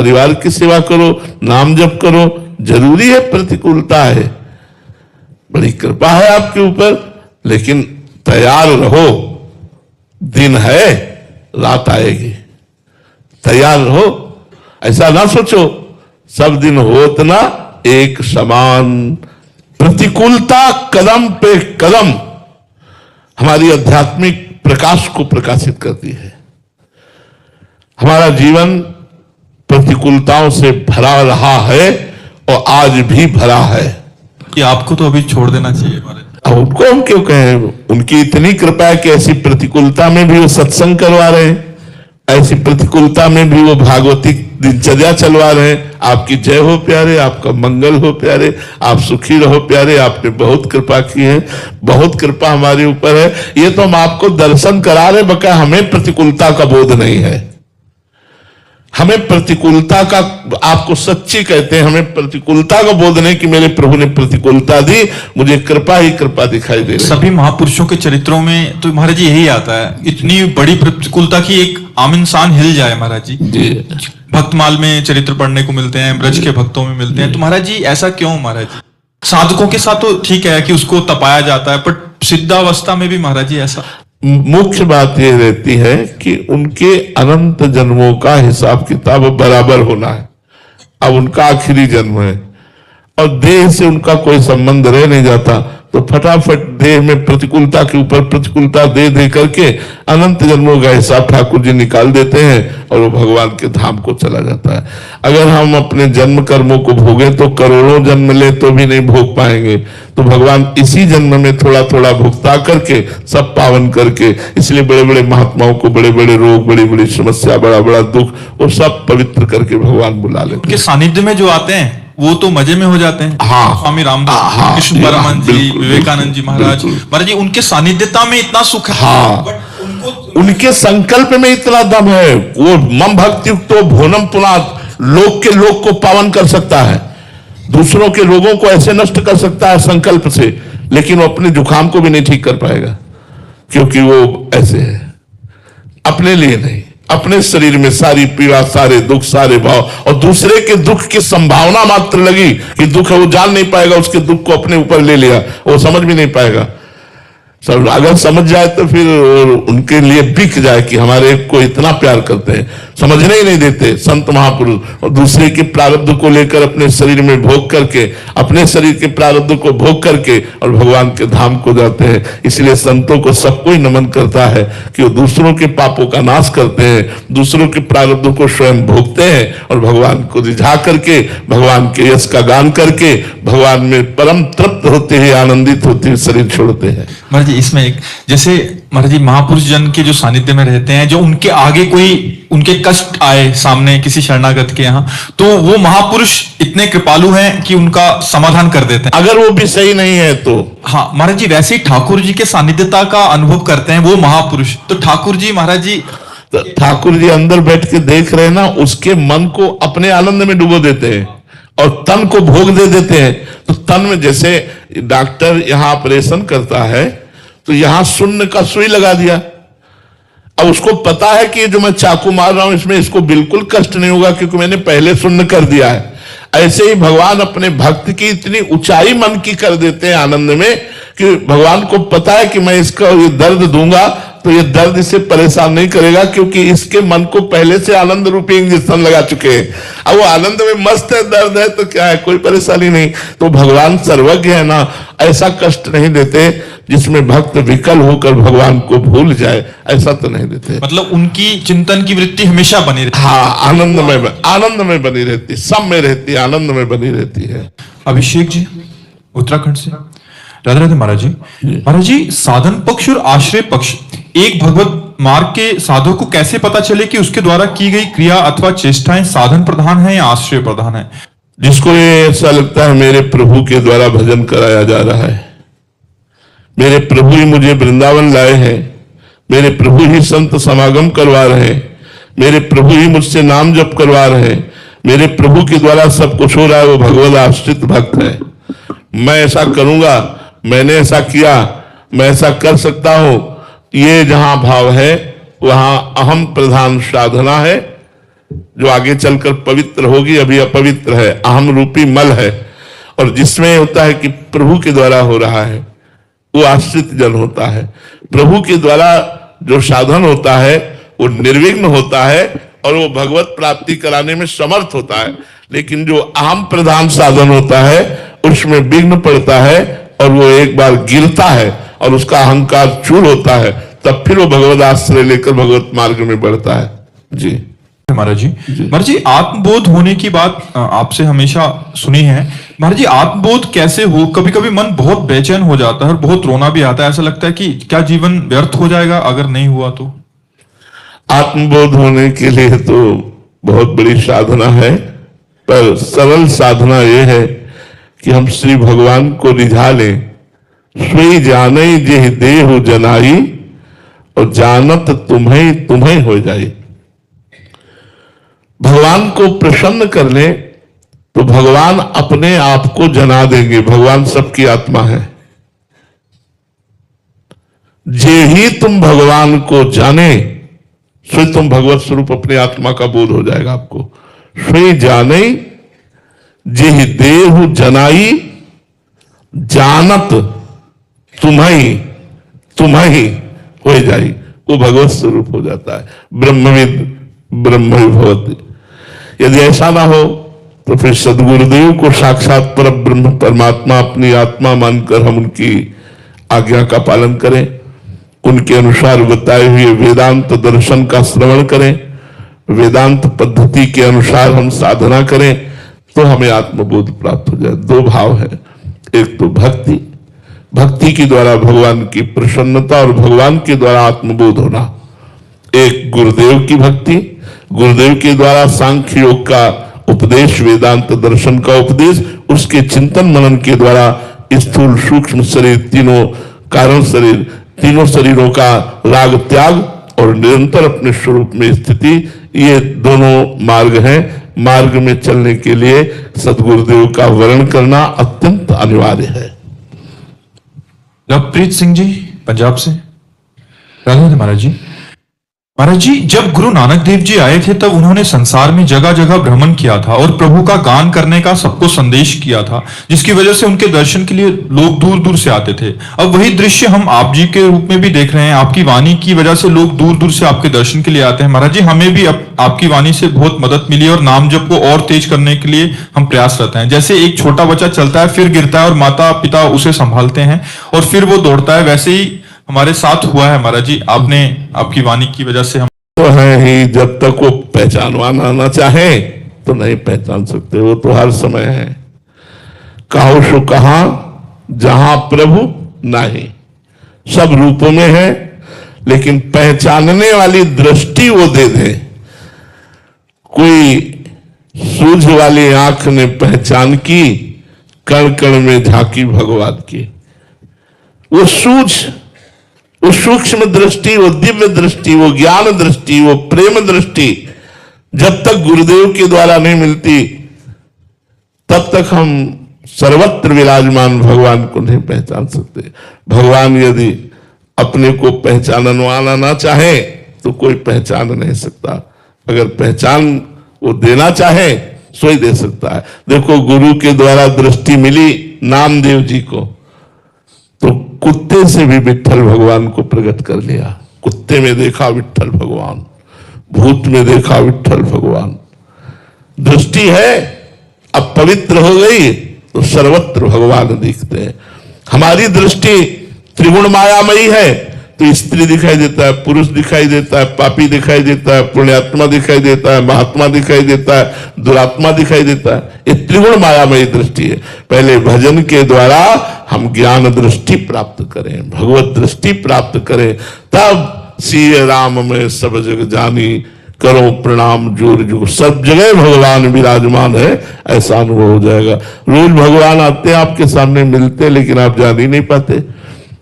परिवार की सेवा करो, नाम जप करो। जरूरी है, प्रतिकूलता है, बड़ी कृपा है आपके ऊपर, लेकिन तैयार रहो, दिन है, रात आएगी, तैयार रहो। ऐसा ना सोचो सब दिन होत ना एक समान। प्रतिकूलता कदम पे कदम हमारी आध्यात्मिक प्रकाश को प्रकाशित करती है। हमारा जीवन प्रतिकूलताओं से भरा रहा है और आज भी भरा है। कि आपको तो अभी छोड़ देना चाहिए हमारे। अब उनको हम क्यों कहें, उनकी इतनी कृपा है कि ऐसी प्रतिकूलता में भी वो सत्संग करवा रहे हैं, ऐसी प्रतिकूलता में भी वो भागवती दिनचर्या चलवा रहे हैं। आपकी जय हो प्यारे, आपका मंगल हो प्यारे, आप सुखी रहो प्यारे, आपने बहुत कृपा की है, बहुत कृपा हमारे ऊपर है। ये तो हम आपको दर्शन करा रहे, बका हमें प्रतिकूलता का बोध नहीं है। हमें प्रतिकूलता का, आपको सच्ची कहते हैं, हमें प्रतिकूलता का बोध नहीं कि मेरे प्रभु ने प्रतिकूलता दी, मुझे कृपा ही कृपा दिखाई दे रही। सभी महापुरुषों के चरित्रों में तो महाराज जी यही आता है, इतनी बड़ी प्रतिकूलता की एक आम इंसान हिल जाए महाराज जी। भक्तमाल में चरित्र पढ़ने को मिलते हैं, ब्रज के भक्तों में मिलते हैं, तो महाराज जी ऐसा क्यों महाराज जी? साधकों के साथ तो ठीक है कि उसको तपाया जाता है, पर सिद्धावस्था में भी महाराज जी ऐसा। मुख्य बात यह रहती है कि उनके अनंत जन्मों का हिसाब किताब बराबर होना है। अब उनका आखिरी जन्म है और देह से उनका कोई संबंध रह नहीं जाता, तो फटाफट देह में प्रतिकूलता के ऊपर प्रतिकूलता दे दे करके अनंत जन्मों का हिसाब ठाकुर जी निकाल देते हैं और वो भगवान के धाम को चला जाता है। अगर हम अपने जन्म कर्मों को भोगे तो करोड़ों जन्म ले तो भी नहीं भोग पाएंगे, तो भगवान इसी जन्म में थोड़ा थोड़ा भुगता करके सब पावन करके, इसलिए बड़े बड़े महात्माओं को बड़े बड़े रोग, बड़ी बड़ी समस्या, बड़ा बड़ा दुख, वो सब पवित्र करके भगवान बुला लेते हैं। उनके सानिध्य में जो आते हैं वो तो मजे में हो जाते हैं। हाँ, स्वामी रामदास, कृष्ण परमहंस जी, विवेकानंद जी महाराज, महाराज जी उनके सानिध्यता में इतना सुख है। हाँ, उनके संकल्प में इतना दम है, वो मम भक्ति तो भोनम पुनाद, लोक के लोक को पावन कर सकता है, दूसरों के रोगों को ऐसे नष्ट कर सकता है संकल्प से, लेकिन वो अपने जुकाम को भी नहीं ठीक कर पाएगा, क्योंकि वो ऐसे है, अपने लिए नहीं, अपने शरीर में सारी पीड़ा, सारे दुख, सारे भाव, और दूसरे के दुख की संभावना मात्र लगी कि दुख है, वो जान नहीं पाएगा, उसके दुख को अपने ऊपर ले लिया, वो समझ भी नहीं पाएगा। सब अगर समझ जाए तो फिर उनके लिए बिक जाए कि हमारे को इतना प्यार करते हैं, समझने ही नहीं देते संत महापुरुष, और दूसरे के प्रारब्ध को लेकर अपने शरीर में भोग करके, अपने शरीर के प्रारब्ध को भोग करके और भगवान के धाम को जाते हैं। इसलिए संतों को सबको ही नमन करता है कि वो दूसरों के पापों का नाश करते हैं, दूसरों के प्रारब्ध को स्वयं भोगते हैं और भगवान को रिझा करके, भगवान के यश का गान करके, भगवान में परम तृप्त होते हैं, आनंदित होते हैं, शरीर छोड़ते हैं। महाराज जी इसमें एक, जैसे महाराज जी महापुरुष जन के जो सानिध्य में रहते हैं, जो उनके आगे कोई उनके कष्ट आए सामने किसी शरणागत के यहाँ, तो वो महापुरुष इतने कृपालु हैं कि उनका समाधान कर देते हैं, अगर वो भी सही नहीं है तो। हाँ महाराज जी, वैसे ही ठाकुर जी के सानिध्यता का अनुभव करते हैं वो महापुरुष, तो ठाकुर जी महाराज जी, ठाकुर जी अंदर बैठ के देख रहे हैं ना, उसके मन को अपने आनंद में डुबो देते हैं और तन को भोग दे देते हैं। तो तन में, जैसे डॉक्टर यहां ऑपरेशन करता है तो यहां शून्य का सुई लगा दिया, अब उसको पता है कि जो मैं चाकू मार रहा हूं इसमें इसको बिल्कुल कष्ट नहीं होगा क्योंकि मैंने पहले शून्य कर दिया है। ऐसे ही भगवान अपने भक्त की इतनी ऊंचाई मन की कर देते हैं आनंद में कि भगवान को पता है कि मैं इसका ये दर्द दूंगा तो ये दर्द इसे परेशान नहीं करेगा, क्योंकि इसके मन को पहले से आनंद रूपी इंजेक्शन लगा चुके हैं। अब वो आनंद में मस्त है, दर्द है तो क्या है, कोई परेशानी नहीं। तो भगवान सर्वज्ञ है ना, ऐसा कष्ट नहीं देते जिसमें भक्त विकल होकर भगवान को भूल जाए, ऐसा तो नहीं देते। मतलब उनकी चिंतन की वृत्ति हमेशा बनी रहती है। हाँ, आनंद में बनी रहती, सब में रहती, आनंद में बनी रहती है। अभिषेक जी उत्तराखंड से, राधे राधे महाराज जी। महाराज जी, साधन पक्ष और आश्रय पक्ष, एक भगवत मार्ग के साधक को कैसे पता चले कि उसके द्वारा की गई क्रिया अथवा चेष्टाएं साधन प्रधान है या आश्रय प्रधान है? जिसको ये ऐसा लगता है मेरे प्रभु के द्वारा भजन कराया जा रहा है, मेरे प्रभु ही मुझे वृंदावन लाए हैं, मेरे प्रभु ही संत समागम करवा रहे हैं, मेरे प्रभु ही मुझसे नाम जप करवा रहे हैं, मेरे प्रभु के द्वारा सब कुछ हो रहा है, वो भगवत आश्रित भक्त है। मैं ऐसा करूंगा, मैंने ऐसा किया, मैं ऐसा कर सकता हूं, ये जहां भाव है वहां अहम प्रधान साधना है, जो आगे चलकर पवित्र होगी, अभी अपवित्र है, अहम रूपी मल है। और जिसमें होता है कि प्रभु के द्वारा हो रहा है, वो आश्रित जन होता है। प्रभु के द्वारा जो साधन होता है वो निर्विघ्न होता है और वो भगवत प्राप्ति कराने में समर्थ होता है। लेकिन जो अहम प्रधान साधन होता है उसमें विघ्न पड़ता है और वो एक बार गिरता है और उसका अहंकार चूर होता है, तब फिर वो भगवत आश्रय लेकर भगवत मार्ग में बढ़ता है। जी महाराज जी, महाराज जी, आत्मबोध होने की बात आपसे हमेशा सुनी है। महाराज जी, आत्मबोध कैसे हो? कभी कभी मन बहुत बेचैन हो जाता है और बहुत रोना भी आता है। ऐसा लगता है कि क्या जीवन व्यर्थ हो जाएगा अगर नहीं हुआ तो? आत्मबोध होने के लिए तो बहुत बड़ी साधना है, पर सरल साधना यह है कि हम श्री भगवान को रिझा लें। सोई जाने जे देहु जनाई और जानत तुम्हें तुम्हें हो जाए। भगवान को प्रसन्न कर ले तो भगवान अपने आप को जना देंगे। भगवान सबकी आत्मा है। जे ही तुम भगवान को जाने सो तुम भगवत स्वरूप अपने आत्मा का बोध हो जाएगा आपको। सोई जाने जे देहु जनाई जानत तुम्हें तुम्हें हो जाई, वो भगवत स्वरूप हो जाता है। ब्रह्मविद ब्रह्म भवति। यदि ऐसा ना हो तो फिर सदगुरुदेव को साक्षात पर ब्रह्म परमात्मा अपनी आत्मा मानकर हम उनकी आज्ञा का पालन करें, उनके अनुसार बताए हुए वेदांत दर्शन का श्रवण करें, वेदांत पद्धति के अनुसार हम साधना करें, तो हमें आत्मबोध प्राप्त हो जाए। दो भाव है, एक तो भक्ति, भक्ति के द्वारा भगवान की प्रसन्नता और भगवान के द्वारा आत्मबोध होना। एक गुरुदेव की भक्ति, गुरुदेव के द्वारा सांख्य योग का उपदेश, वेदांत दर्शन का उपदेश, उसके चिंतन मनन के द्वारा स्थूल सूक्ष्म शरीर तीनों कारण शरीर, तीनों शरीरों का राग त्याग और निरंतर अपने स्वरूप में स्थिति, ये दोनों मार्ग हैं। मार्ग में चलने के लिए सदगुरुदेव का वर्ण करना अत्यंत अनिवार्य है। लवप्रीत सिंह जी पंजाब से। राधे महाराज जी। महाराज जी, जब गुरु नानक देव जी आए थे तब उन्होंने संसार में जगह जगह भ्रमण किया था और प्रभु का गान करने का सबको संदेश किया था, जिसकी वजह से उनके दर्शन के लिए लोग दूर दूर से आते थे। अब वही दृश्य हम आप जी के रूप में भी देख रहे हैं। आपकी वाणी की वजह से लोग दूर दूर से आपके दर्शन के लिए आते हैं। महाराज जी, हमें भी आपकी वाणी से बहुत मदद मिली और नाम जप को और तेज करने के लिए हम प्रयासरत हैं। जैसे एक छोटा बच्चा चलता है, फिर गिरता है और माता पिता उसे संभालते हैं और फिर वो दौड़ता है, वैसे ही हमारे साथ हुआ है। महाराज जी, आपने आपकी वाणी की वजह से हम तो है ही, जब तक वो पहचानवाना ना चाहे तो नहीं पहचान सकते। वो तो हर समय है। कहो सो कहां जहां प्रभु नहीं, सब रूपों में है, लेकिन पहचानने वाली दृष्टि वो दे दे। कोई सूझ वाली आंख ने पहचान की, कण कण में झांकी भगवान की। वो सूझ, वो सूक्ष्म दृष्टि, वो दिव्य दृष्टि, वो ज्ञान दृष्टि, वो प्रेम दृष्टि जब तक गुरुदेव के द्वारा नहीं मिलती तब तक हम सर्वत्र विराजमान भगवान को नहीं पहचान सकते। भगवान यदि अपने को पहचानवाना ना चाहे तो कोई पहचान नहीं सकता। अगर पहचान वो देना चाहे सो ही दे सकता है। देखो, गुरु के द्वारा दृष्टि मिली नामदेव जी को, तो कुत्ते से भी विट्ठल भगवान को प्रकट कर लिया। कुत्ते में देखा विट्ठल भगवान, भूत में देखा विट्ठल भगवान। दृष्टि है, अब पवित्र हो गई तो सर्वत्र भगवान दिखते हैं। हमारी दृष्टि त्रिगुण मायामयी है, तो स्त्री दिखाई देता है, पुरुष दिखाई देता है, पापी दिखाई देता है, पुण्यात्मा दिखाई देता है, महात्मा दिखाई देता है, दुरात्मा दिखाई देता है। ये त्रिगुण मायामयी दृष्टि है। पहले भजन के द्वारा हम ज्ञान दृष्टि प्राप्त करें, भगवत दृष्टि प्राप्त करें, तब सिय राम में सब जग जानी, करो प्रणाम जोर जोर, सब जगह भगवान विराजमान है, ऐसा अनुभव हो जाएगा। रोज भगवान आते हैं, आपके सामने मिलते, लेकिन आप जान ही नहीं पाते,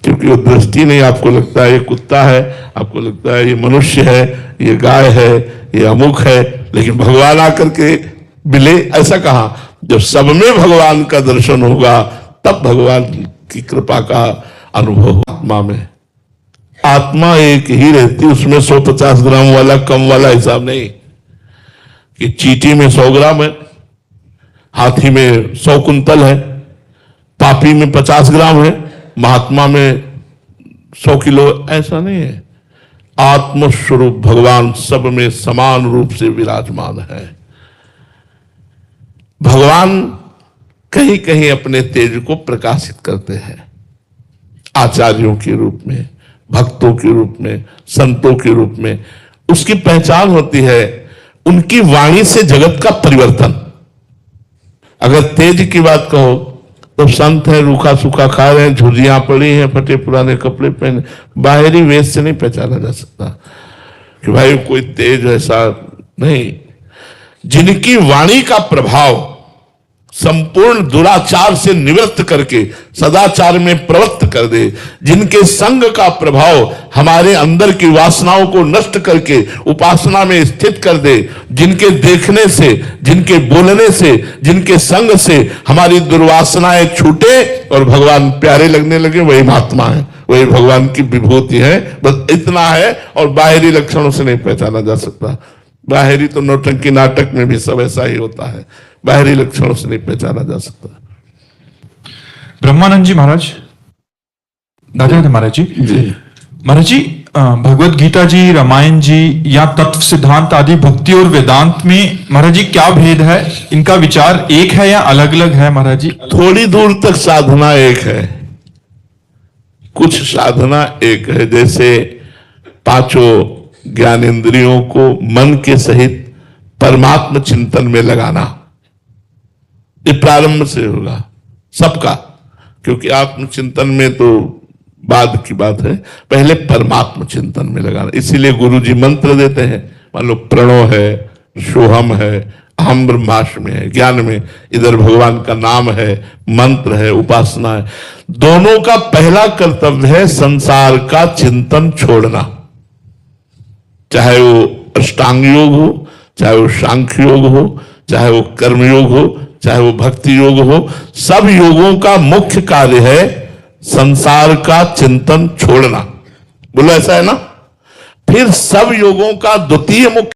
क्योंकि वो दृष्टि नहीं। आपको लगता है ये कुत्ता है, आपको लगता है ये मनुष्य है, ये गाय है, ये अमुक है, लेकिन भगवान आकर के मिले, ऐसा कहा। जब सब में भगवान का दर्शन होगा तब भगवान की कृपा का अनुभव हो। आत्मा में आत्मा एक ही रहती, उसमें 150 ग्राम वाला कम वाला हिसाब नहीं। कि चींटी में 100 ग्राम है, हाथी में 100 कुंतल है, पापी में 50 ग्राम है, महात्मा में 100 किलो। ऐसा नहीं है। आत्मस्वरूप भगवान सब में समान रूप से विराजमान है। भगवान कहीं कहीं अपने तेज को प्रकाशित करते हैं, आचार्यों के रूप में, भक्तों के रूप में, संतों के रूप में। उसकी पहचान होती है उनकी वाणी से जगत का परिवर्तन। अगर तेज की बात कहो तो संत है, रूखा सूखा खा रहे हैं, झुर्रियां पड़ी हैं, फटे पुराने कपड़े पहने, बाहरी वेश से नहीं पहचाना जा सकता कि भाई कोई तेज ऐसा नहीं। जिनकी वाणी का प्रभाव संपूर्ण दुराचार से निवृत्त करके सदाचार में प्रवृत्त कर दे, जिनके संग का प्रभाव हमारे अंदर की वासनाओं को नष्ट करके उपासना में स्थित कर दे, जिनके देखने से, जिनके बोलने से, जिनके संग से हमारी दुर्वासनाएं छूटे और भगवान प्यारे लगने लगे, वही महात्मा है, वही भगवान की विभूति है। बस इतना है, और बाहरी लक्षणों से नहीं पहचाना जा सकता। बाहरी तो नौटंकी नाटक में भी सब ऐसा ही होता है, बाहरी लक्षणों से नहीं पहचाना जा सकता। ब्रह्मानंद जी महाराज, राधे महाराज जी। महाराज जी, भगवत गीता जी, रामायण जी या तत्व सिद्धांत आदि भक्ति और वेदांत में महाराज जी क्या भेद है? इनका विचार एक है या अलग अलग है महाराज जी? थोड़ी दूर तक साधना एक है, कुछ साधना एक है। जैसे पांचों ज्ञानेंद्रियों को मन के सहित परमात्म चिंतन में लगाना, ये प्रारंभ से होगा सबका, क्योंकि आत्मचिंतन में तो बाद की बात है, पहले परमात्म चिंतन में लगाना। इसीलिए गुरु जी मंत्र देते हैं, मान लो प्रणव है, सोहम है, अहम ब्रह्मास्मि है, ज्ञान में इधर भगवान का नाम है, मंत्र है, उपासना है। दोनों का पहला कर्तव्य है संसार का चिंतन छोड़ना, चाहे वो अष्टांग योग हो, चाहे वो सांख्य योग हो, चाहे वो कर्मयोग हो, चाहे वो भक्ति योग हो। सब योगों का मुख्य कार्य है संसार का चिंतन छोड़ना। बोलो ऐसा है ना? फिर सब योगों का द्वितीय मुख्य